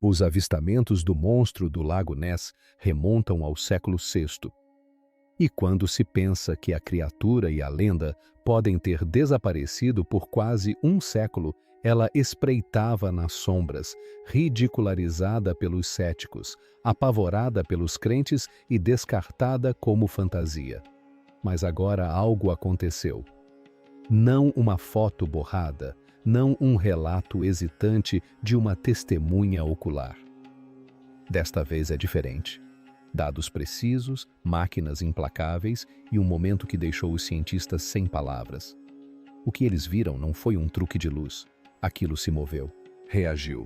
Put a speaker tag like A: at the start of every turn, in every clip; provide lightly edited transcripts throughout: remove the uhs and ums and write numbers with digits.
A: Os avistamentos do monstro do Lago Ness remontam ao século VI. E quando se pensa que a criatura e a lenda podem ter desaparecido por quase um século, ela espreitava nas sombras, ridicularizada pelos céticos, apavorada pelos crentes e descartada como fantasia. Mas agora algo aconteceu. Não uma foto borrada, não um relato hesitante de uma testemunha ocular. Desta vez é diferente. Dados precisos, máquinas implacáveis e um momento que deixou os cientistas sem palavras. O que eles viram não foi um truque de luz. Aquilo se moveu, reagiu.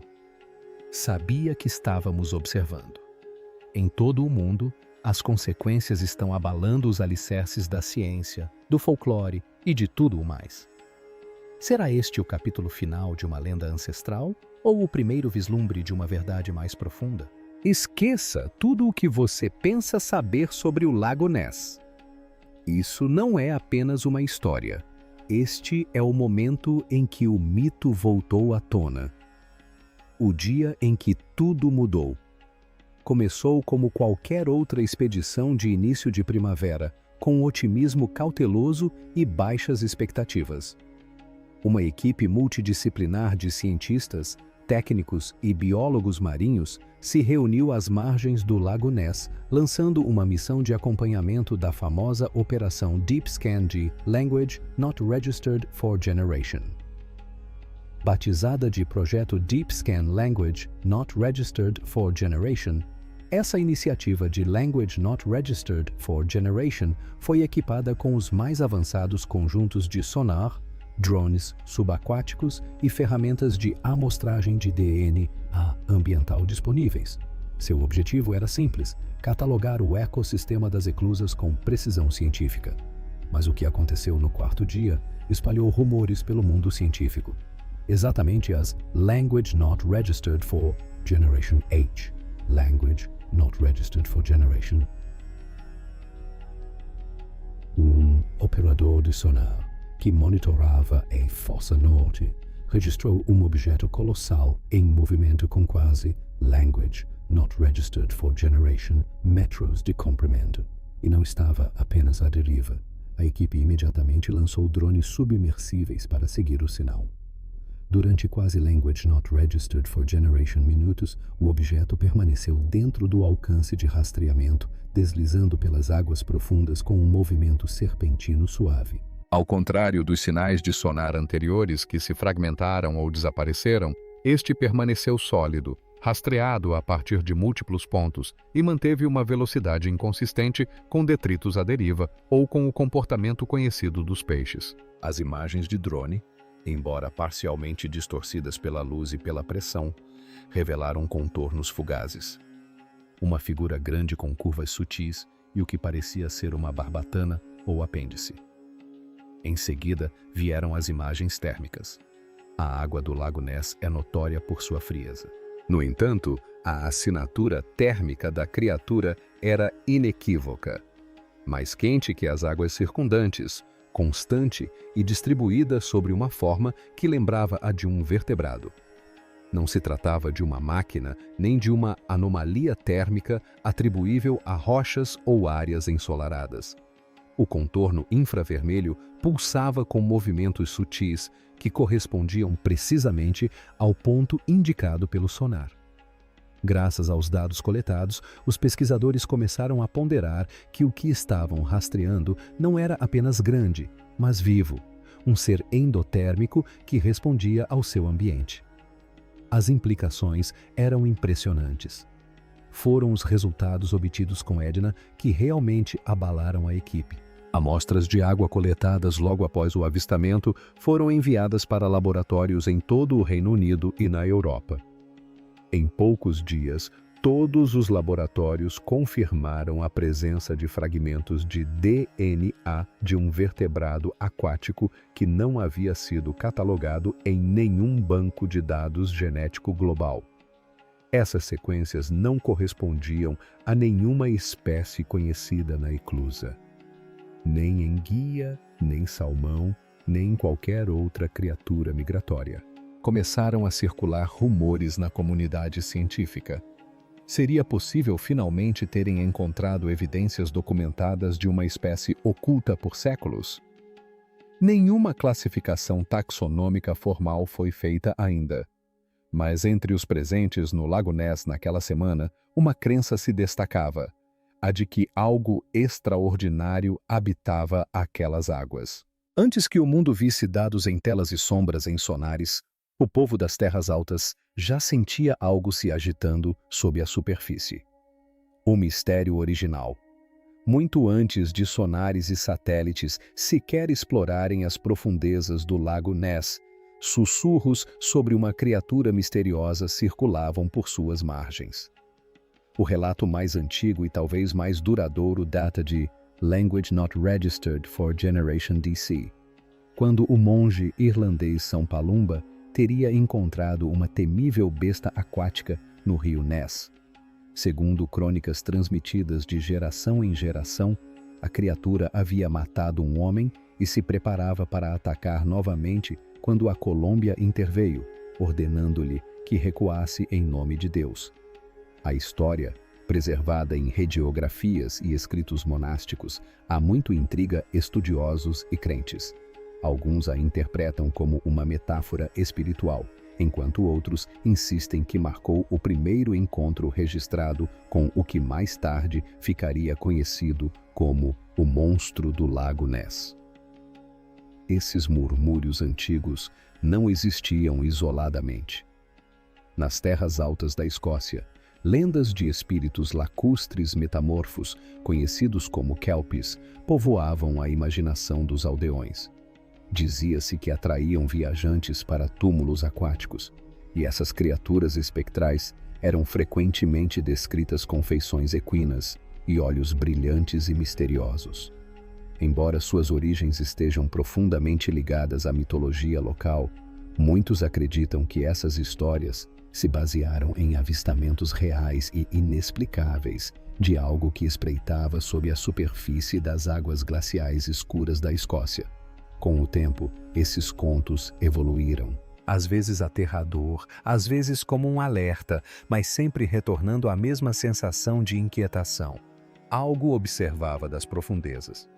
A: Sabia que estávamos observando. Em todo o mundo, as consequências estão abalando os alicerces da ciência, do folclore e de tudo o mais. Será este o capítulo final de uma lenda ancestral ou o primeiro vislumbre de uma verdade mais profunda? Esqueça tudo o que você pensa saber sobre o Lago Ness. Isso não é apenas uma história. Este é o momento em que o mito voltou à tona. O dia em que tudo mudou. Começou como qualquer outra expedição de início de primavera, com otimismo cauteloso e baixas expectativas. Uma equipe multidisciplinar de cientistas, técnicos e biólogos marinhos se reuniu às margens do Lago Ness, lançando uma missão de acompanhamento da famosa Operação Deep Scan de Language Not Registered for Generation. Batizada de Projeto Deep Scan Language Not Registered for Generation, essa iniciativa de Language Not Registered for Generation foi equipada com os mais avançados conjuntos de sonar, drones subaquáticos e ferramentas de amostragem de DNA ambiental disponíveis. Seu objetivo era simples: catalogar o ecossistema das eclusas com precisão científica. Mas o que aconteceu no quarto dia espalhou rumores pelo mundo científico. Exatamente as Language Not Registered for Generation H. Language Not Registered for Generation. Um operador de sonar que monitorava a Fossa Norte registrou um objeto colossal em movimento com quase Language Not Registered for Generation metros de comprimento. E não estava apenas à deriva. A equipe imediatamente lançou drones submersíveis para seguir o sinal. Durante quase Language Not Registered for Generation minutos, o objeto permaneceu dentro do alcance de rastreamento, deslizando pelas águas profundas com um movimento serpentino suave. Ao contrário dos sinais de sonar anteriores que se fragmentaram ou desapareceram, este permaneceu sólido, rastreado a partir de múltiplos pontos e manteve uma velocidade inconsistente com detritos à deriva ou com o comportamento conhecido dos peixes. As imagens de drone, embora parcialmente distorcidas pela luz e pela pressão, revelaram contornos fugazes. Uma figura grande com curvas sutis e o que parecia ser uma barbatana ou apêndice. Em seguida, vieram as imagens térmicas. A água do Lago Ness é notória por sua frieza. No entanto, a assinatura térmica da criatura era inequívoca. Mais quente que as águas circundantes, constante e distribuída sobre uma forma que lembrava a de um vertebrado. Não se tratava de uma máquina nem de uma anomalia térmica atribuível a rochas ou áreas ensolaradas. O contorno infravermelho pulsava com movimentos sutis que correspondiam precisamente ao ponto indicado pelo sonar. Graças aos dados coletados, os pesquisadores começaram a ponderar que o que estavam rastreando não era apenas grande, mas vivo, um ser endotérmico que respondia ao seu ambiente. As implicações eram impressionantes. Foram os resultados obtidos com Edna que realmente abalaram a equipe. Amostras de água coletadas logo após o avistamento foram enviadas para laboratórios em todo o Reino Unido e na Europa. Em poucos dias, todos os laboratórios confirmaram a presença de fragmentos de DNA de um vertebrado aquático que não havia sido catalogado em nenhum banco de dados genético global. Essas sequências não correspondiam a nenhuma espécie conhecida na eclusa. Nem enguia, nem salmão, nem qualquer outra criatura migratória.
B: começaram a circular rumores na comunidade científica. Seria possível finalmente terem encontrado evidências documentadas de uma espécie oculta por séculos? Nenhuma classificação taxonômica formal foi feita ainda. Mas entre os presentes no Lago Ness naquela semana, uma crença se destacava: a de que algo extraordinário habitava aquelas águas. Antes que o mundo visse dados em telas e sombras em sonares, o povo das terras altas já sentia algo se agitando sob a superfície. O mistério original. Muito antes de sonares e satélites sequer explorarem as profundezas do Lago Ness, sussurros sobre uma criatura misteriosa circulavam por suas margens. O relato mais antigo e talvez mais duradouro data de Language Not Registered for Generation DC, quando o monge irlandês São Palumba teria encontrado uma temível besta aquática no rio Ness. Segundo crônicas transmitidas de geração em geração, a criatura havia matado um homem e se preparava para atacar novamente quando a Colômbia interveio, ordenando-lhe que recuasse em nome de Deus. A história, preservada em radiografias e escritos monásticos, há muito intriga estudiosos e crentes. Alguns a interpretam como uma metáfora espiritual, enquanto outros insistem que marcou o primeiro encontro registrado com o que mais tarde ficaria conhecido como o monstro do Lago Ness. Esses murmúrios antigos não existiam isoladamente. Nas terras altas da Escócia, lendas de espíritos lacustres metamorfos, conhecidos como kelpies, povoavam a imaginação dos aldeões. Dizia-se que atraíam viajantes para túmulos aquáticos, e essas criaturas espectrais eram frequentemente descritas com feições equinas e olhos brilhantes e misteriosos. Embora suas origens estejam profundamente ligadas à mitologia local, muitos acreditam que essas histórias se basearam em avistamentos reais e inexplicáveis de algo que espreitava sob a superfície das águas glaciais escuras da Escócia. Com o tempo, esses contos evoluíram. Às vezes aterrador, às vezes como um alerta, mas sempre retornando à mesma sensação de inquietação. Algo observava das profundezas.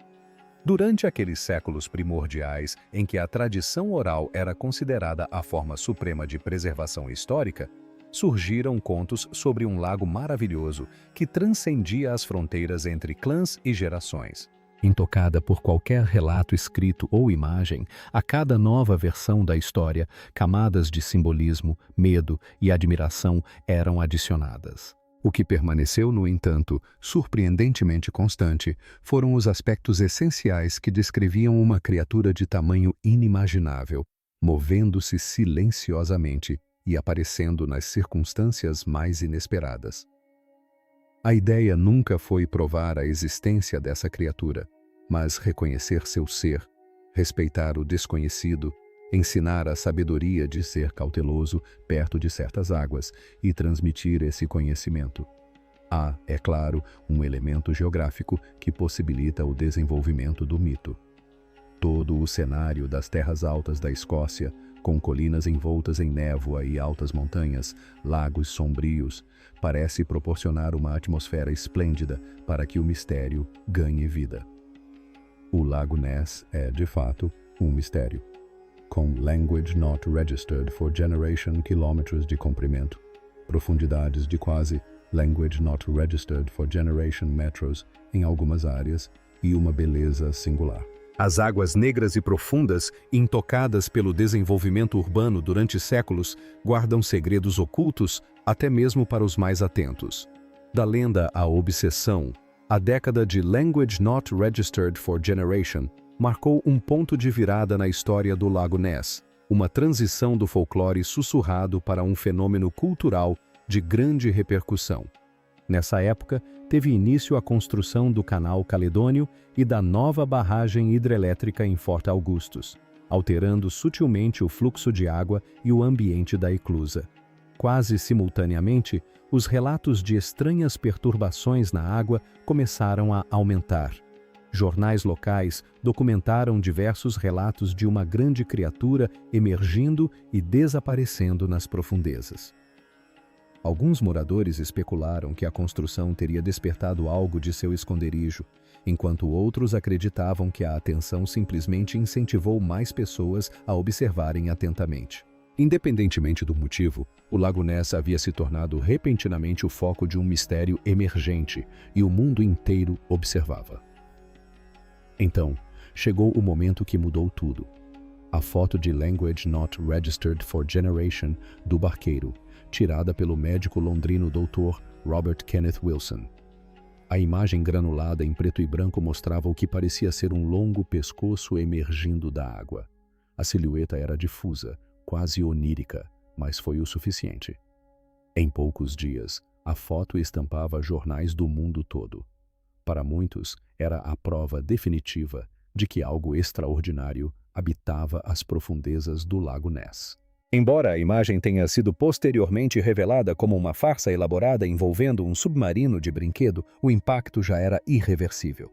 B: Durante aqueles séculos primordiais em que a tradição oral era considerada a forma suprema de preservação histórica, surgiram contos sobre um lago maravilhoso que transcendia as fronteiras entre clãs e gerações. Intocada por qualquer relato escrito ou imagem, a cada nova versão da história, camadas de simbolismo, medo e admiração eram adicionadas. O que permaneceu, no entanto, surpreendentemente constante, foram os aspectos essenciais que descreviam uma criatura de tamanho inimaginável, movendo-se silenciosamente e aparecendo nas circunstâncias mais inesperadas. A ideia nunca foi provar a existência dessa criatura, mas reconhecer seu ser, respeitar o desconhecido, ensinar a sabedoria de ser cauteloso perto de certas águas e transmitir esse conhecimento. Há, é claro, um elemento geográfico que possibilita o desenvolvimento do mito. Todo o cenário das terras altas da Escócia, com colinas envoltas em névoa e altas montanhas, lagos sombrios, parece proporcionar uma atmosfera esplêndida para que o mistério ganhe vida. O Lago Ness é, de fato, um mistério. Com Language Not Registered for Generation quilômetros de comprimento, profundidades de quase Language Not Registered for Generation metros em algumas áreas e uma beleza singular. As águas negras e profundas, intocadas pelo desenvolvimento urbano durante séculos, guardam segredos ocultos até mesmo para os mais atentos. Da lenda à obsessão, a década de Language Not Registered for Generation marcou um ponto de virada na história do Lago Ness, uma transição do folclore sussurrado para um fenômeno cultural de grande repercussão. Nessa época, teve início a construção do Canal Caledônio e da nova barragem hidrelétrica em Fort Augustus, alterando sutilmente o fluxo de água e o ambiente da eclusa. Quase simultaneamente, os relatos de estranhas perturbações na água começaram a aumentar. Jornais locais documentaram diversos relatos de uma grande criatura emergindo e desaparecendo nas profundezas. Alguns moradores especularam que a construção teria despertado algo de seu esconderijo, enquanto outros acreditavam que a atenção simplesmente incentivou mais pessoas a observarem atentamente. Independentemente do motivo, o Lago Ness havia se tornado repentinamente o foco de um mistério emergente e o mundo inteiro observava. Então, chegou o momento que mudou tudo. A foto de Language Not Registered for Generation do barqueiro, tirada pelo médico londrino Dr. Robert Kenneth Wilson. A imagem granulada em preto e branco mostrava o que parecia ser um longo pescoço emergindo da água. A silhueta era difusa, quase onírica, mas foi o suficiente. Em poucos dias, a foto estampava jornais do mundo todo. Para muitos, era a prova definitiva de que algo extraordinário habitava as profundezas do Lago Ness. Embora a imagem tenha sido posteriormente revelada como uma farsa elaborada envolvendo um submarino de brinquedo, o impacto já era irreversível.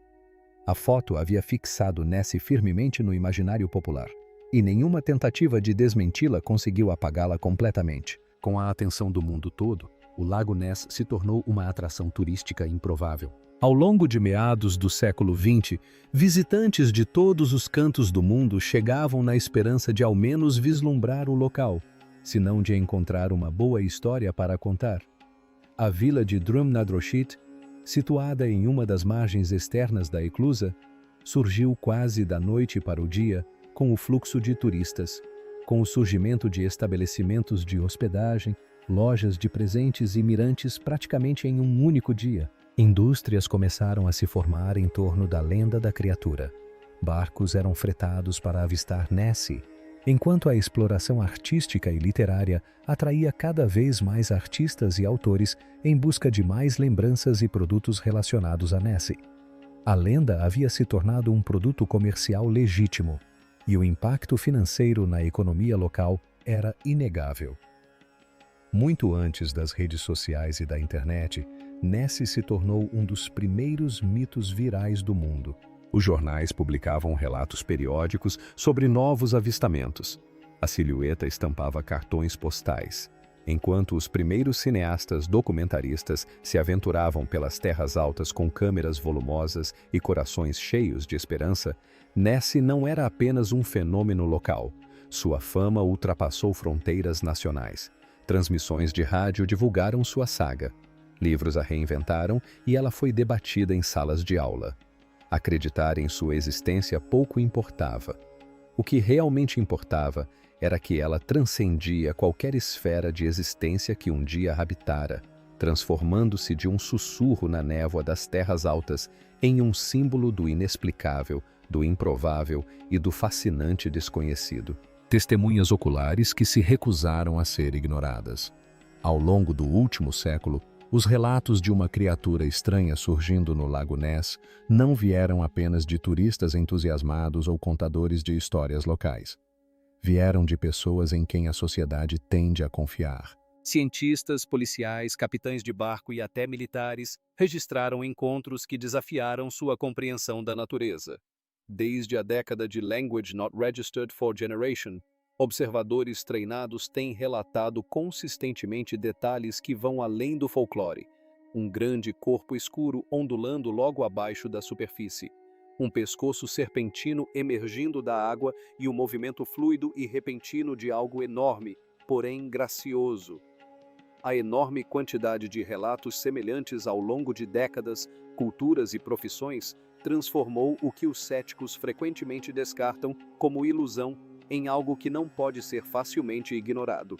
B: A foto havia fixado Nessie firmemente no imaginário popular, e nenhuma tentativa de desmenti-la conseguiu apagá-la completamente. Com a atenção do mundo todo, o Lago Ness se tornou uma atração turística improvável. Ao longo de meados do século XX, visitantes de todos os cantos do mundo chegavam na esperança de ao menos vislumbrar o local, se não de encontrar uma boa história para contar. A vila de Drumnadrochit, situada em uma das margens externas da eclusa, surgiu quase da noite para o dia com o fluxo de turistas, com o surgimento de estabelecimentos de hospedagem, lojas de presentes e mirantes praticamente em um único dia. Indústrias começaram a se formar em torno da lenda da criatura. Barcos eram fretados para avistar Nessie, enquanto a exploração artística e literária atraía cada vez mais artistas e autores em busca de mais lembranças e produtos relacionados a Nessie. A lenda havia se tornado um produto comercial legítimo, e o impacto financeiro na economia local era inegável. Muito antes das redes sociais e da internet, Nessie se tornou um dos primeiros mitos virais do mundo. Os jornais publicavam relatos periódicos sobre novos avistamentos. A silhueta estampava cartões postais. Enquanto os primeiros cineastas documentaristas se aventuravam pelas terras altas com câmeras volumosas e corações cheios de esperança, Nessie não era apenas um fenômeno local. Sua fama ultrapassou fronteiras nacionais. Transmissões de rádio divulgaram sua saga. Livros a reinventaram e ela foi debatida em salas de aula. Acreditar em sua existência pouco importava. O que realmente importava era que ela transcendia qualquer esfera de existência que um dia habitara, transformando-se de um sussurro na névoa das terras altas em um símbolo do inexplicável, do improvável e do fascinante desconhecido. Testemunhas oculares que se recusaram a ser ignoradas. Ao longo do último século, os relatos de uma criatura estranha surgindo no Lago Ness não vieram apenas de turistas entusiasmados ou contadores de histórias locais. Vieram de pessoas em quem a sociedade tende a confiar. Cientistas, policiais, capitães de barco e até militares registraram encontros que desafiaram sua compreensão da natureza. Desde a década de Language Not Registered for Generation, observadores treinados têm relatado consistentemente detalhes que vão além do folclore. Um grande corpo escuro ondulando logo abaixo da superfície. Um pescoço serpentino emergindo da água e o movimento fluido e repentino de algo enorme, porém gracioso. A enorme quantidade de relatos semelhantes ao longo de décadas, culturas e profissões transformou o que os céticos frequentemente descartam como ilusão em algo que não pode ser facilmente ignorado.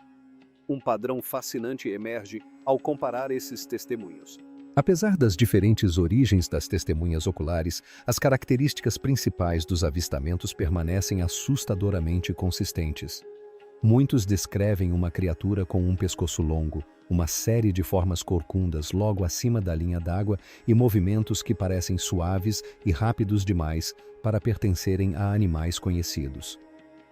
B: Um padrão fascinante emerge ao comparar esses testemunhos. Apesar das diferentes origens das testemunhas oculares, as características principais dos avistamentos permanecem assustadoramente consistentes. Muitos descrevem uma criatura com um pescoço longo, uma série de formas corcundas logo acima da linha d'água e movimentos que parecem suaves e rápidos demais para pertencerem a animais conhecidos.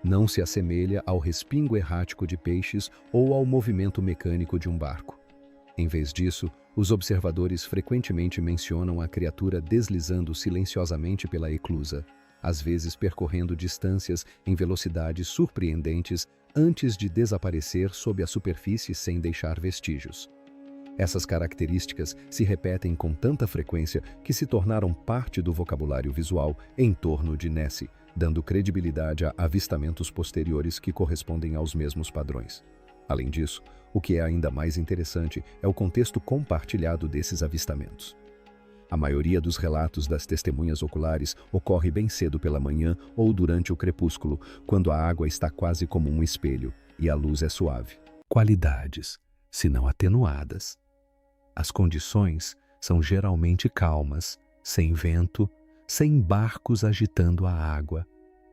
B: Não se assemelha ao respingo errático de peixes ou ao movimento mecânico de um barco. Em vez disso, os observadores frequentemente mencionam a criatura deslizando silenciosamente pela eclusa, às vezes percorrendo distâncias em velocidades surpreendentes antes de desaparecer sob a superfície sem deixar vestígios. Essas características se repetem com tanta frequência que se tornaram parte do vocabulário visual em torno de Nessie, dando credibilidade a avistamentos posteriores que correspondem aos mesmos padrões. Além disso, o que é ainda mais interessante é o contexto compartilhado desses avistamentos. A maioria dos relatos das testemunhas oculares ocorre bem cedo pela manhã ou durante o crepúsculo, quando a água está quase como um espelho e a luz é suave. Qualidades, se não atenuadas. As condições são geralmente calmas, sem vento, sem barcos agitando a água,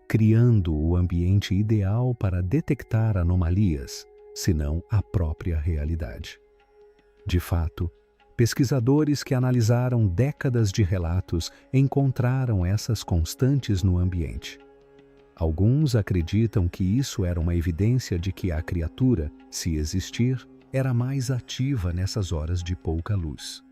B: criando o ambiente ideal para detectar anomalias, se não a própria realidade. De fato, pesquisadores que analisaram décadas de relatos encontraram essas constantes no ambiente. Alguns acreditam que isso era uma evidência de que a criatura, se existir, era mais ativa nessas horas de pouca luz.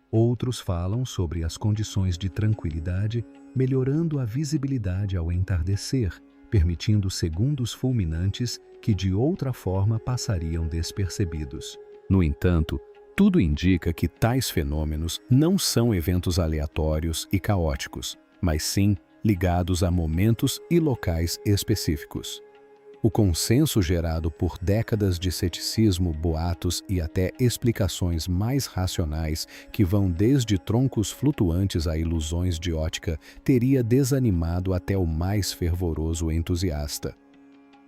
B: Outros falam sobre as condições de tranquilidade, melhorando a visibilidade ao entardecer, permitindo segundos fulminantes que de outra forma passariam despercebidos. No entanto, tudo indica que tais fenômenos não são eventos aleatórios e caóticos, mas sim ligados a momentos e locais específicos. O consenso gerado por décadas de ceticismo, boatos e até explicações mais racionais que vão desde troncos flutuantes a ilusões de ótica teria desanimado até o mais fervoroso entusiasta.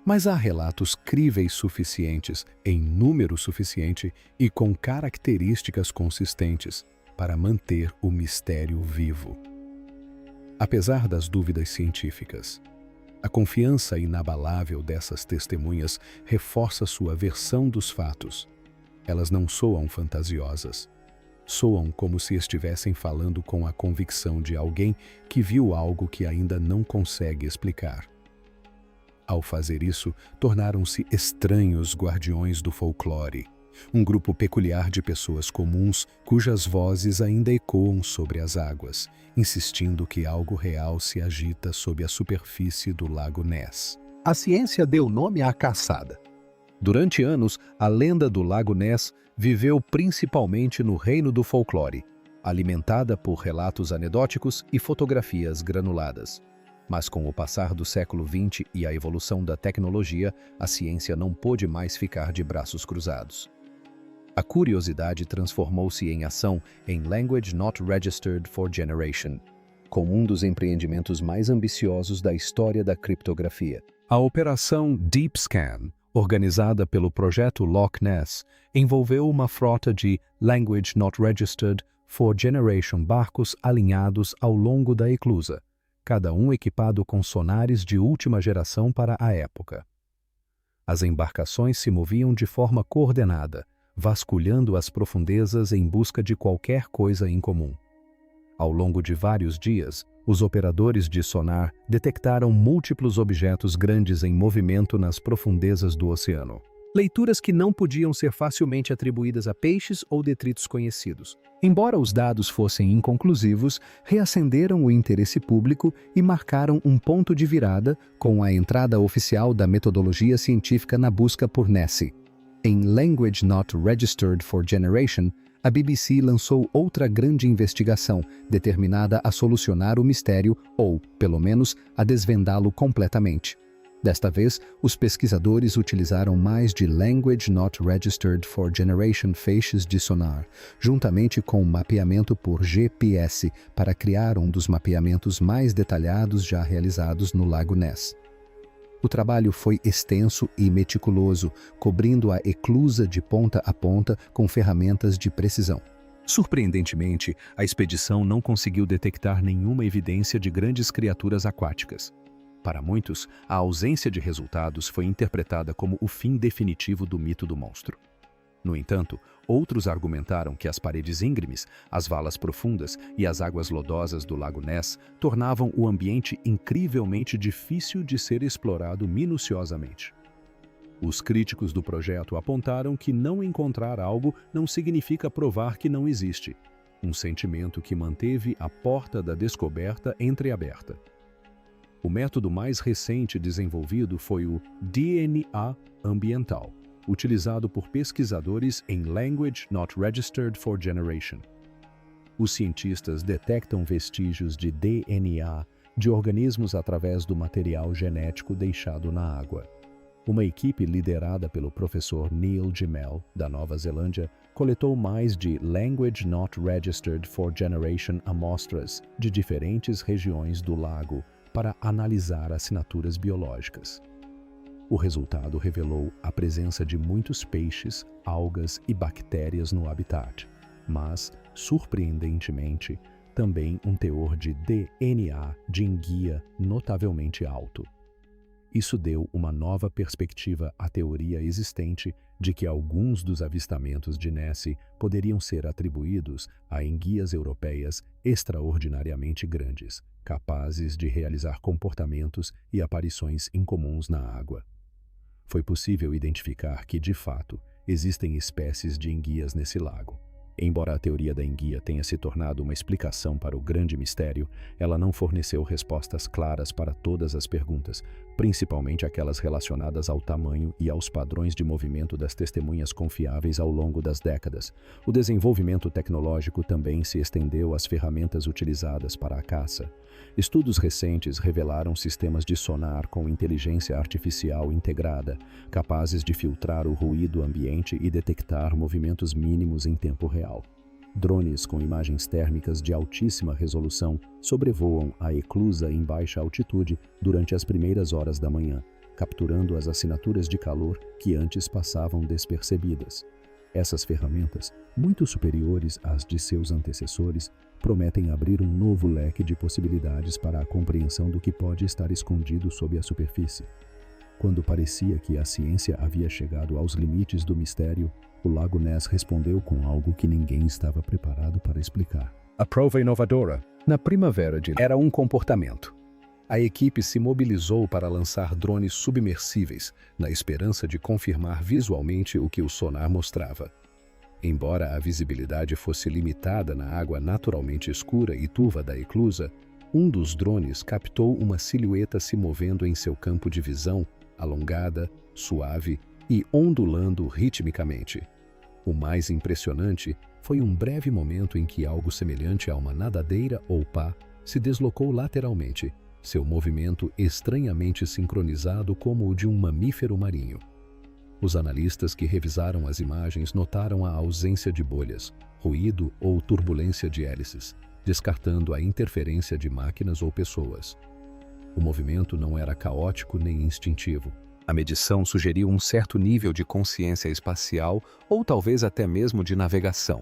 B: Mas há relatos críveis suficientes, em número suficiente e com características consistentes para manter o mistério vivo. Apesar das dúvidas científicas, a confiança inabalável dessas testemunhas reforça sua versão dos fatos. Elas não soam fantasiosas. Soam como se estivessem falando com a convicção de alguém que viu algo que ainda não consegue explicar. Ao fazer isso, tornaram-se estranhos guardiões do folclore, um grupo peculiar de pessoas comuns cujas vozes ainda ecoam sobre as águas, insistindo que algo real se agita sob a superfície do Lago Ness. A ciência deu nome à caçada. Durante anos, a lenda do Lago Ness viveu principalmente no reino do folclore, alimentada por relatos anedóticos e fotografias granuladas. Mas com o passar do século XX e a evolução da tecnologia, a ciência não pôde mais ficar de braços cruzados. A curiosidade transformou-se em ação em Language Not Registered for Generation, com um dos empreendimentos mais ambiciosos da história da criptografia. A Operação Deep Scan, organizada pelo projeto Loch Ness, envolveu uma frota de Language Not Registered for Generation barcos alinhados ao longo da eclusa, cada um equipado com sonares de última geração para a época. As embarcações se moviam de forma coordenada, vasculhando as profundezas em busca de qualquer coisa incomum. Ao longo de vários dias, os operadores de sonar detectaram múltiplos objetos grandes em movimento nas profundezas do oceano. Leituras que não podiam ser facilmente atribuídas a peixes ou detritos conhecidos. Embora os dados fossem inconclusivos, reacenderam o interesse público e marcaram um ponto de virada com a entrada oficial da metodologia científica na busca por Nessie. Em Language Not Registered for Generation, a BBC lançou outra grande investigação, determinada a solucionar o mistério ou, pelo menos, a desvendá-lo completamente. Desta vez, os pesquisadores utilizaram mais de Language Not Registered for Generation feixes de sonar, juntamente com mapeamento por GPS, para criar um dos mapeamentos mais detalhados já realizados no Lago Ness. O trabalho foi extenso e meticuloso, cobrindo a eclusa de ponta a ponta com ferramentas de precisão. Surpreendentemente, a expedição não conseguiu detectar nenhuma evidência de grandes criaturas aquáticas. Para muitos, a ausência de resultados foi interpretada como o fim definitivo do mito do monstro. No entanto, outros argumentaram que as paredes íngremes, as valas profundas e as águas lodosas do Lago Ness tornavam o ambiente incrivelmente difícil de ser explorado minuciosamente. Os críticos do projeto apontaram que não encontrar algo não significa provar que não existe, um sentimento que manteve a porta da descoberta entreaberta. O método mais recente desenvolvido foi o DNA ambiental, utilizado por pesquisadores em Language Not Registered for Generation. Os cientistas detectam vestígios de DNA de organismos através do material genético deixado na água. Uma equipe liderada pelo professor Neil Gemmell, da Nova Zelândia, coletou mais de Language Not Registered for Generation amostras de diferentes regiões do lago para analisar assinaturas biológicas. O resultado revelou a presença de muitos peixes, algas e bactérias no habitat, mas, surpreendentemente, também um teor de DNA de enguia notavelmente alto. Isso deu uma nova perspectiva à teoria existente de que alguns dos avistamentos de Nessie poderiam ser atribuídos a enguias europeias extraordinariamente grandes, capazes de realizar comportamentos e aparições incomuns na água. Foi possível identificar que, de fato, existem espécies de enguias nesse lago. Embora a teoria da enguia tenha se tornado uma explicação para o grande mistério, ela não forneceu respostas claras para todas as perguntas, principalmente aquelas relacionadas ao tamanho e aos padrões de movimento das testemunhas confiáveis ao longo das décadas. O desenvolvimento tecnológico também se estendeu às ferramentas utilizadas para a caça. Estudos recentes revelaram sistemas de sonar com inteligência artificial integrada, capazes de filtrar o ruído ambiente e detectar movimentos mínimos em tempo real. Drones com imagens térmicas de altíssima resolução sobrevoam a eclusa em baixa altitude durante as primeiras horas da manhã, capturando as assinaturas de calor que antes passavam despercebidas. Essas ferramentas, muito superiores às de seus antecessores, prometem abrir um novo leque de possibilidades para a compreensão do que pode estar escondido sob a superfície. Quando parecia que a ciência havia chegado aos limites do mistério, o Lago Ness respondeu com algo que ninguém estava preparado para explicar.
C: A prova inovadora, na primavera de...
B: Era um comportamento. A equipe se mobilizou para lançar drones submersíveis, na esperança de confirmar visualmente o que o sonar mostrava. Embora a visibilidade fosse limitada na água naturalmente escura e turva da eclusa, um dos drones captou uma silhueta se movendo em seu campo de visão, alongada, suave e ondulando ritmicamente. O mais impressionante foi um breve momento em que algo semelhante a uma nadadeira ou pá se deslocou lateralmente, seu movimento estranhamente sincronizado como o de um mamífero marinho. Os analistas que revisaram as imagens notaram a ausência de bolhas, ruído ou turbulência de hélices, descartando a interferência de máquinas ou pessoas. O movimento não era caótico nem instintivo. A medição sugeriu um certo nível de consciência espacial ou talvez até mesmo de navegação.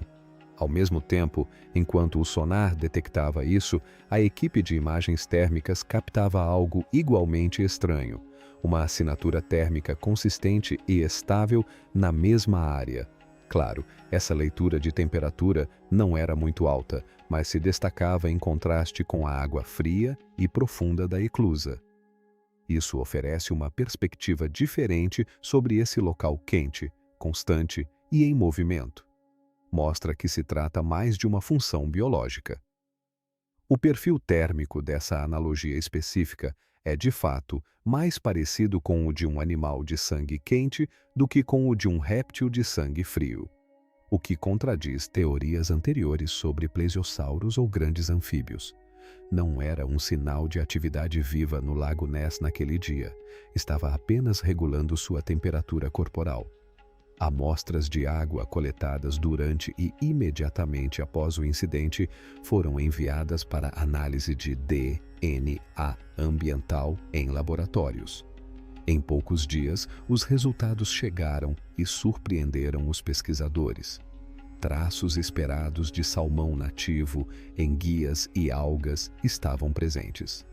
B: Ao mesmo tempo, enquanto o sonar detectava isso, a equipe de imagens térmicas captava algo igualmente estranho, uma assinatura térmica consistente e estável na mesma área. Claro, essa leitura de temperatura não era muito alta, mas se destacava em contraste com a água fria e profunda da eclusa. Isso oferece uma perspectiva diferente sobre esse local quente, constante e em movimento. Mostra que se trata mais de uma função biológica. O perfil térmico dessa analogia específica é, de fato, mais parecido com o de um animal de sangue quente do que com o de um réptil de sangue frio, o que contradiz teorias anteriores sobre plesiosauros ou grandes anfíbios. Não era um sinal de atividade viva no Lago Ness naquele dia, estava apenas regulando sua temperatura corporal. Amostras de água coletadas durante e imediatamente após o incidente foram enviadas para análise de DNA ambiental em laboratórios. Em poucos dias, os resultados chegaram e surpreenderam os pesquisadores. Traços esperados de salmão nativo, enguias e algas estavam presentes.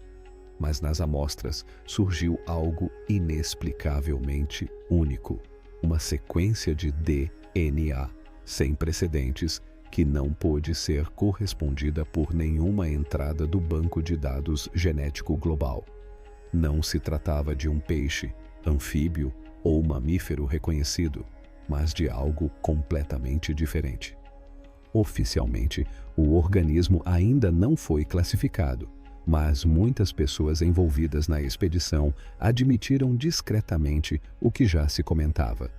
B: Mas nas amostras surgiu algo inexplicavelmente único. Uma sequência de DNA sem precedentes que não pôde ser correspondida por nenhuma entrada do banco de dados genético global. Não se tratava de um peixe, anfíbio ou mamífero reconhecido, mas de algo completamente diferente. Oficialmente, o organismo ainda não foi classificado, mas muitas pessoas envolvidas na expedição admitiram discretamente o que já se comentava.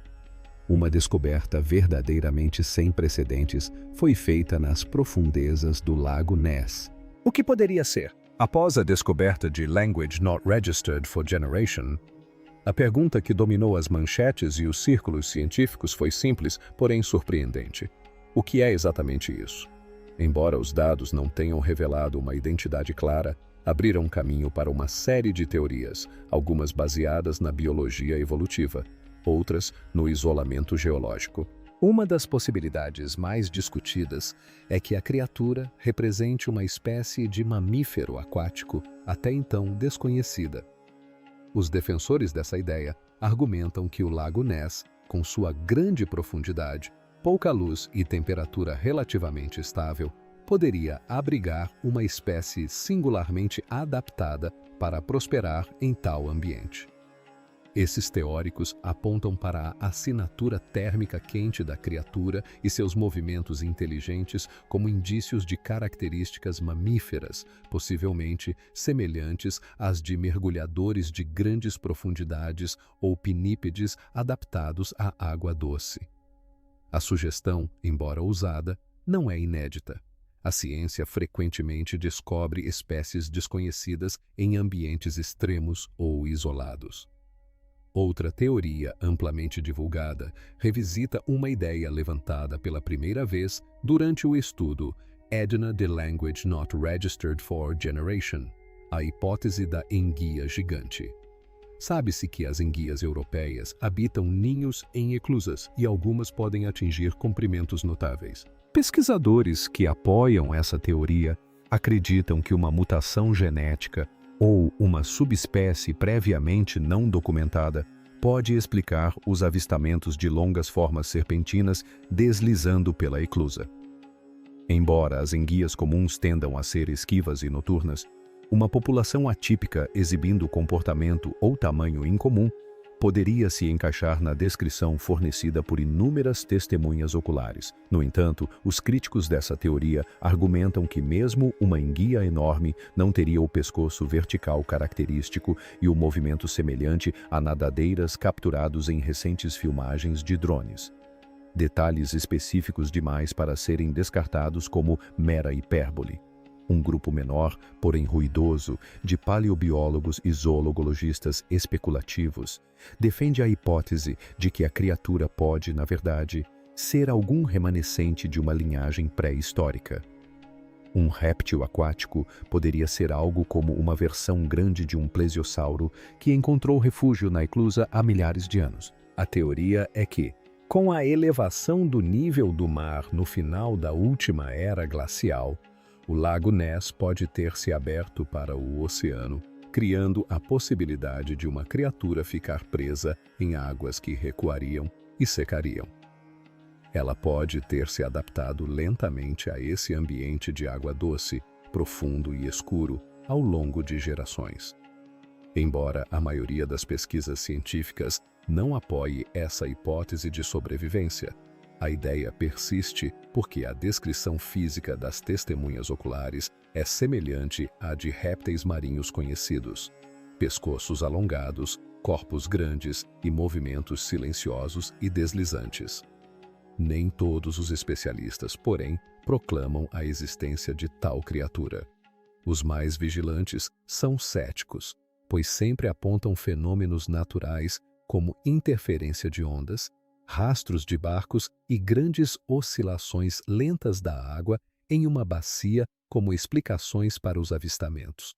B: Uma descoberta verdadeiramente sem precedentes foi feita nas profundezas do Lago Ness.
C: O que poderia ser? Após a descoberta de Language Not Registered for Generation, a pergunta que dominou as manchetes e os círculos científicos foi simples, porém surpreendente. O que é exatamente isso? Embora os dados não tenham revelado uma identidade clara, abriram caminho para uma série de teorias, algumas baseadas na biologia evolutiva, outras no isolamento geológico. Uma das possibilidades mais discutidas é que a criatura represente uma espécie de mamífero aquático até então desconhecida. Os defensores dessa ideia argumentam que o Lago Ness, com sua grande profundidade, pouca luz e temperatura relativamente estável, poderia abrigar uma espécie singularmente adaptada para prosperar em tal ambiente. Esses teóricos apontam para a assinatura térmica quente da criatura e seus movimentos inteligentes como indícios de características mamíferas, possivelmente semelhantes às de mergulhadores de grandes profundidades ou pinípedes adaptados à água doce. A sugestão, embora ousada, não é inédita. A ciência frequentemente descobre espécies desconhecidas em ambientes extremos ou isolados. Outra teoria amplamente divulgada revisita uma ideia levantada pela primeira vez durante o estudo Edna de Language Not Registered for Generation, a hipótese da enguia gigante. Sabe-se que as enguias europeias habitam ninhos em eclusas e algumas podem atingir comprimentos notáveis. Pesquisadores que apoiam essa teoria acreditam que uma mutação genética ou uma subespécie previamente não documentada pode explicar os avistamentos de longas formas serpentinas deslizando pela eclusa. Embora as enguias comuns tendam a ser esquivas e noturnas, uma população atípica exibindo comportamento ou tamanho incomum poderia se encaixar na descrição fornecida por inúmeras testemunhas oculares. No entanto, os críticos dessa teoria argumentam que mesmo uma enguia enorme não teria o pescoço vertical característico e o movimento semelhante a nadadeiras capturados em recentes filmagens de drones. Detalhes específicos demais para serem descartados como mera hipérbole. Um grupo menor, porém ruidoso, de paleobiólogos e zoologistas especulativos defende a hipótese de que a criatura pode, na verdade, ser algum remanescente de uma linhagem pré-histórica. Um réptil aquático poderia ser algo como uma versão grande de um plesiosauro que encontrou refúgio na eclusa há milhares de anos. A teoria é que, com a elevação do nível do mar no final da última era glacial, o Lago Ness pode ter se aberto para o oceano, criando a possibilidade de uma criatura ficar presa em águas que recuariam e secariam. Ela pode ter se adaptado lentamente a esse ambiente de água doce, profundo e escuro ao longo de gerações. Embora a maioria das pesquisas científicas não apoie essa hipótese de sobrevivência, a ideia persiste porque a descrição física das testemunhas oculares é semelhante à de répteis marinhos conhecidos: pescoços alongados, corpos grandes e movimentos silenciosos e deslizantes. Nem todos os especialistas, porém, proclamam a existência de tal criatura. Os mais vigilantes são céticos, pois sempre apontam fenômenos naturais como interferência de ondas, rastros de barcos e grandes oscilações lentas da água em uma bacia como explicações para os avistamentos.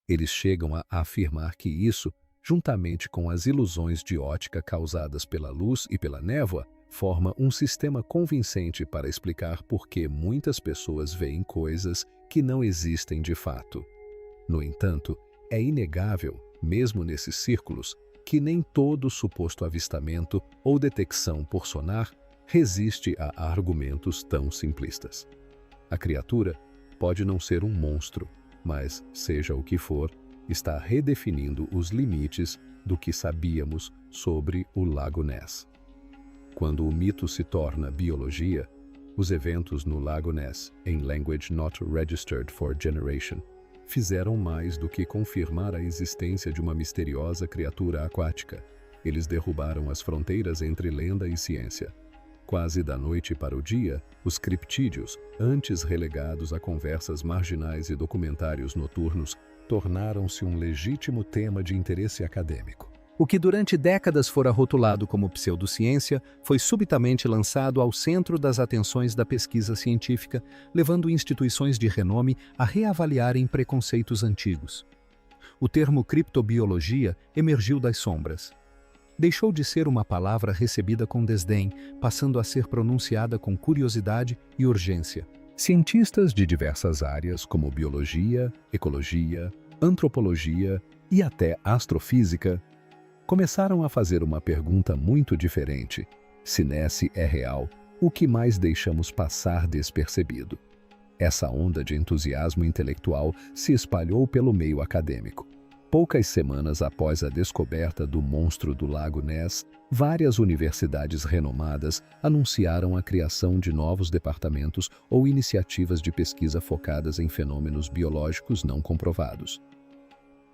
C: Eles chegam a afirmar que isso, juntamente com as ilusões de ótica causadas pela luz e pela névoa, forma um sistema convincente para explicar por que muitas pessoas veem coisas que não existem de fato. No entanto, é inegável, mesmo nesses círculos, que nem todo suposto avistamento ou detecção por sonar resiste a argumentos tão simplistas. A criatura pode não ser um monstro, mas, seja o que for, está redefinindo os limites do que sabíamos sobre o Lago Ness. Quando o mito se torna biologia, os eventos no Lago Ness, em Language Not Registered for Generation, fizeram mais do que confirmar a existência de uma misteriosa criatura aquática. Eles derrubaram as fronteiras entre lenda e ciência. Quase da noite para o dia, os criptídeos, antes relegados a conversas marginais e documentários noturnos, tornaram-se um legítimo tema de interesse acadêmico.
B: O que durante décadas fora rotulado como pseudociência foi subitamente lançado ao centro das atenções da pesquisa científica, levando instituições de renome a reavaliarem preconceitos antigos. O termo criptobiologia emergiu das sombras. Deixou de ser uma palavra recebida com desdém, passando a ser pronunciada com curiosidade e urgência.
C: Cientistas de diversas áreas, como biologia, ecologia, antropologia e até astrofísica, começaram a fazer uma pergunta muito diferente. Se Ness é real, o que mais deixamos passar despercebido? Essa onda de entusiasmo intelectual se espalhou pelo meio acadêmico. Poucas semanas após a descoberta do monstro do Lago Ness, várias universidades renomadas anunciaram a criação de novos departamentos ou iniciativas de pesquisa focadas em fenômenos biológicos não comprovados.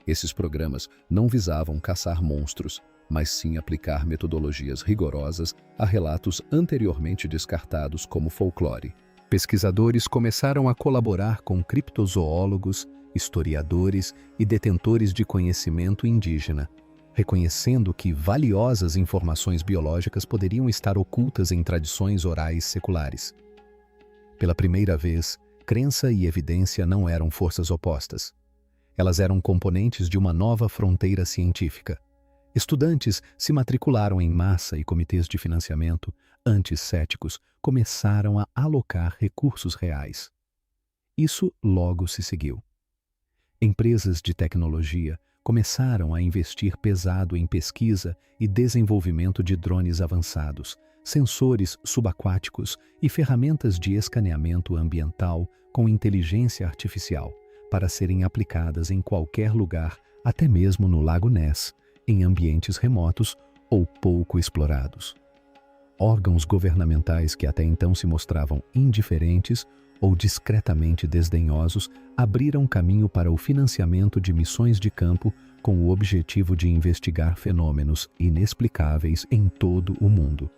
C: Esses programas não visavam caçar monstros, mas sim aplicar metodologias rigorosas a relatos anteriormente descartados como folclore.
B: Pesquisadores começaram a colaborar com criptozoólogos, historiadores e detentores de conhecimento indígena, reconhecendo que valiosas informações biológicas poderiam estar ocultas em tradições orais seculares. Pela primeira vez, crença e evidência não eram forças opostas. Elas eram componentes de uma nova fronteira científica. Estudantes se matricularam em massa e comitês de financiamento, antes céticos, começaram a alocar recursos reais. Isso logo se seguiu. Empresas de tecnologia começaram a investir pesado em pesquisa e desenvolvimento de drones avançados, sensores subaquáticos e ferramentas de escaneamento ambiental com inteligência artificial, para serem aplicadas em qualquer lugar, até mesmo no Lago Ness, em ambientes remotos ou pouco explorados. Órgãos governamentais que até então se mostravam indiferentes ou discretamente desdenhosos abriram caminho para o financiamento de missões de campo com o objetivo de investigar fenômenos inexplicáveis em todo o mundo.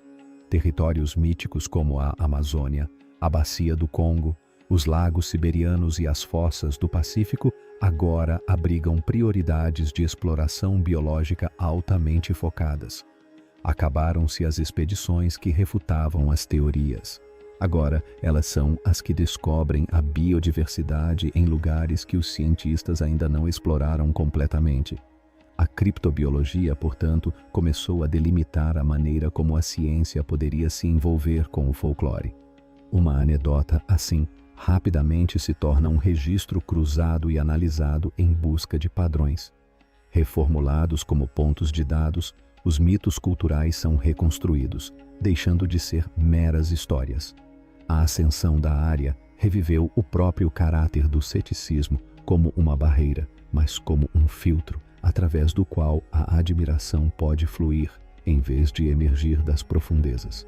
B: Territórios míticos como a Amazônia, a Bacia do Congo, os lagos siberianos e as fossas do Pacífico agora abrigam prioridades de exploração biológica altamente focadas. Acabaram-se as expedições que refutavam as teorias. Agora, elas são as que descobrem a biodiversidade em lugares que os cientistas ainda não exploraram completamente. A criptobiologia, portanto, começou a delimitar a maneira como a ciência poderia se envolver com o folclore. Uma anedota, assim, rapidamente se torna um registro cruzado e analisado em busca de padrões. Reformulados como pontos de dados, os mitos culturais são reconstruídos, deixando de ser meras histórias. A ascensão da área reviveu o próprio caráter do ceticismo como uma barreira, mas como um filtro, através do qual a admiração pode fluir, em vez de emergir das profundezas.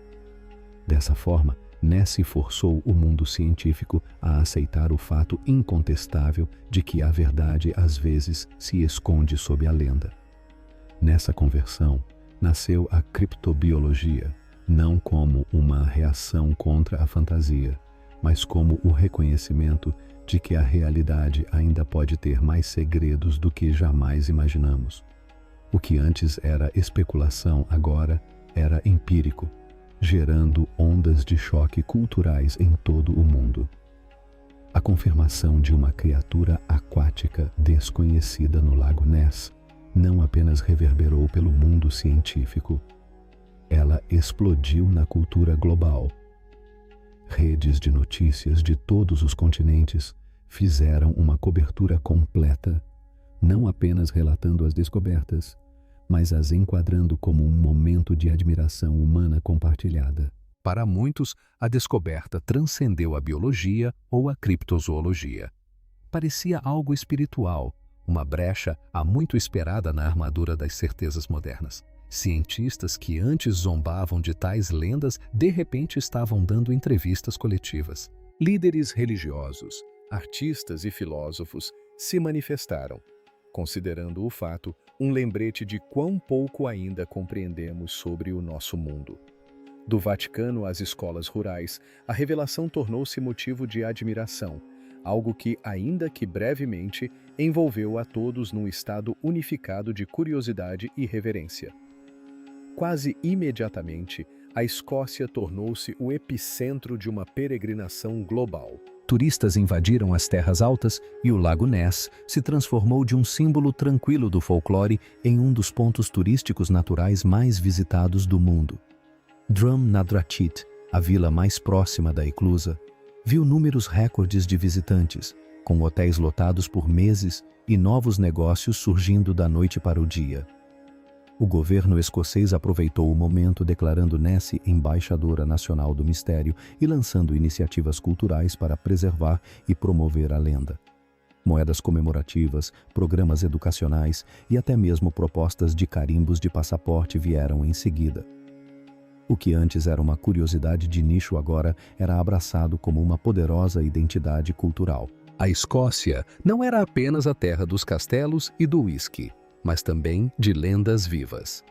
B: Dessa forma, Ness forçou o mundo científico a aceitar o fato incontestável de que a verdade às vezes se esconde sob a lenda. Nessa conversão, nasceu a criptobiologia, não como uma reação contra a fantasia, mas como o reconhecimento de que a realidade ainda pode ter mais segredos do que jamais imaginamos. O que antes era especulação agora era empírico, gerando ondas de choque culturais em todo o mundo. A confirmação de uma criatura aquática desconhecida no Lago Ness não apenas reverberou pelo mundo científico, ela explodiu na cultura global. Redes de notícias de todos os continentes fizeram uma cobertura completa, não apenas relatando as descobertas, mas as enquadrando como um momento de admiração humana compartilhada.
C: Para muitos, a descoberta transcendeu a biologia ou a criptozoologia. Parecia algo espiritual, uma brecha há muito esperada na armadura das certezas modernas. Cientistas que antes zombavam de tais lendas de repente estavam dando entrevistas coletivas. Líderes religiosos, artistas e filósofos se manifestaram, considerando o fato um lembrete de quão pouco ainda compreendemos sobre o nosso mundo. Do Vaticano às escolas rurais, a revelação tornou-se motivo de admiração, algo que, ainda que brevemente, envolveu a todos num estado unificado de curiosidade e reverência. Quase imediatamente, a Escócia tornou-se o epicentro de uma peregrinação global. Turistas invadiram as terras altas e o Lago Ness se transformou de um símbolo tranquilo do folclore em um dos pontos turísticos naturais mais visitados do mundo. Drum na Drachit, a vila mais próxima da Eclusa, viu números recordes de visitantes, com hotéis lotados por meses e novos negócios surgindo da noite para o dia. O governo escocês aproveitou o momento declarando Nessie embaixadora nacional do mistério e lançando iniciativas culturais para preservar e promover a lenda. Moedas comemorativas, programas educacionais e até mesmo propostas de carimbos de passaporte vieram em seguida. O que antes era uma curiosidade de nicho agora era abraçado como uma poderosa identidade cultural. A Escócia não era apenas a terra dos castelos e do uísque, mas também de lendas vivas.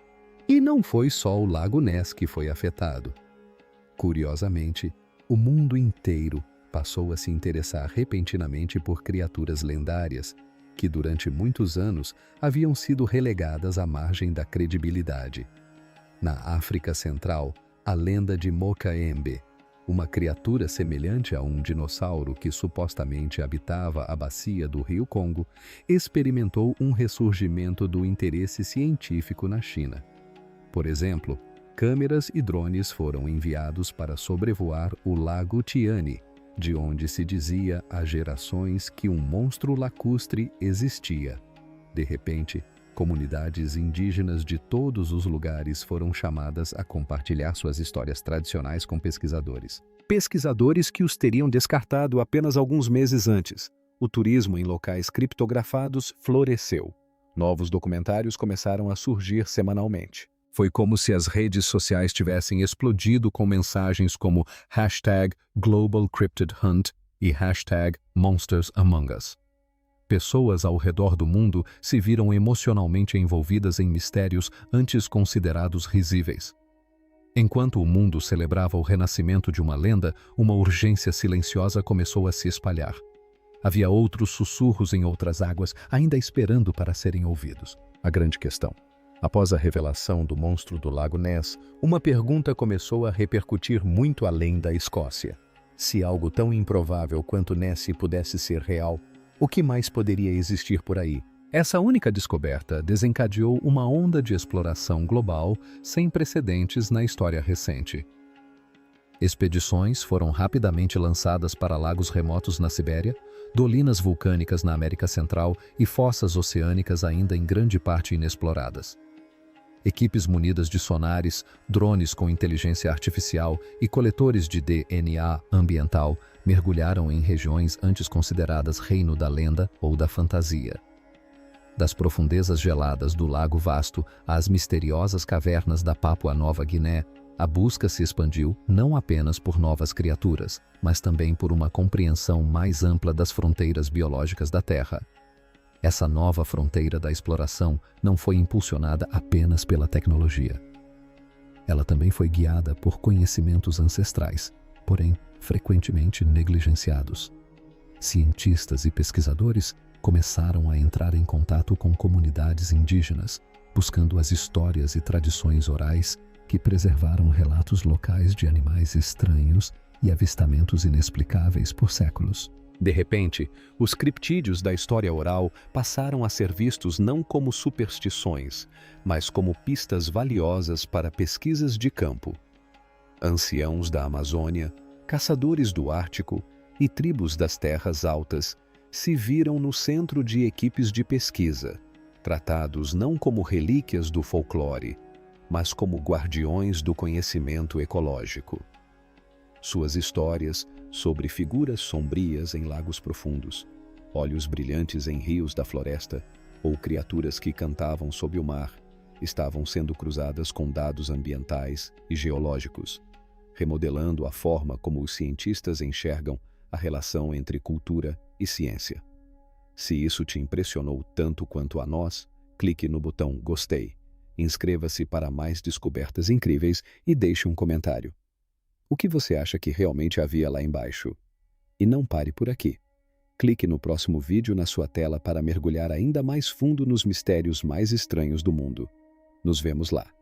C: E não foi só o Lago Ness que foi afetado. Curiosamente, o mundo inteiro passou a se interessar repentinamente por criaturas lendárias que durante muitos anos haviam sido relegadas à margem da credibilidade. Na África Central, a lenda de Mokaembe, uma criatura semelhante a um dinossauro que supostamente habitava a bacia do rio Congo, experimentou um ressurgimento do interesse científico na China. Por exemplo, câmeras e drones foram enviados para sobrevoar o Lago Tiani, de onde se dizia há gerações que um monstro lacustre existia. De repente, comunidades indígenas de todos os lugares foram chamadas a compartilhar suas histórias tradicionais com pesquisadores. Pesquisadores que os teriam descartado apenas alguns meses antes. O turismo em locais criptografados floresceu. Novos documentários começaram a surgir semanalmente. Foi como se as redes sociais tivessem explodido com mensagens como #GlobalCryptidHunt e #MonstersAmongUs. Pessoas ao redor do mundo se viram emocionalmente envolvidas em mistérios antes considerados risíveis. Enquanto o mundo celebrava o renascimento de uma lenda, uma urgência silenciosa começou a se espalhar. Havia outros sussurros em outras águas, ainda esperando para serem ouvidos. A grande questão. Após a revelação do monstro do Lago Ness, uma pergunta começou a repercutir muito além da Escócia. Se algo tão improvável quanto Nessie pudesse ser real, o que mais poderia existir por aí? Essa única descoberta desencadeou uma onda de exploração global sem precedentes na história recente. Expedições foram rapidamente lançadas para lagos remotos na Sibéria, dolinas vulcânicas na América Central e fossas oceânicas ainda em grande parte inexploradas. Equipes munidas de sonares, drones com inteligência artificial e coletores de DNA ambiental mergulharam em regiões antes consideradas reino da lenda ou da fantasia. Das profundezas geladas do Lago Vasto às misteriosas cavernas da Papua Nova Guiné, a busca se expandiu não apenas por novas criaturas, mas também por uma compreensão mais ampla das fronteiras biológicas da Terra. Essa nova fronteira da exploração não foi impulsionada apenas pela tecnologia. Ela também foi guiada por conhecimentos ancestrais, porém frequentemente negligenciados. Cientistas e pesquisadores começaram a entrar em contato com comunidades indígenas, buscando as histórias e tradições orais que preservaram relatos locais de animais estranhos e avistamentos inexplicáveis por séculos. De repente, os criptídeos da história oral passaram a ser vistos não como superstições, mas como pistas valiosas para pesquisas de campo. Anciãos da Amazônia, caçadores do Ártico e tribos das terras altas se viram no centro de equipes de pesquisa, tratados não como relíquias do folclore, mas como guardiões do conhecimento ecológico. Suas histórias sobre figuras sombrias em lagos profundos, olhos brilhantes em rios da floresta ou criaturas que cantavam sob o mar
B: estavam sendo cruzadas com dados ambientais e geológicos, remodelando a forma como os cientistas enxergam a relação entre cultura e ciência. Se isso te impressionou tanto quanto a nós, clique no botão Gostei, inscreva-se para mais descobertas incríveis e deixe um comentário. O que você acha que realmente havia lá embaixo? E não pare por aqui. Clique no próximo vídeo na sua tela para mergulhar ainda mais fundo nos mistérios mais estranhos do mundo. Nos vemos lá.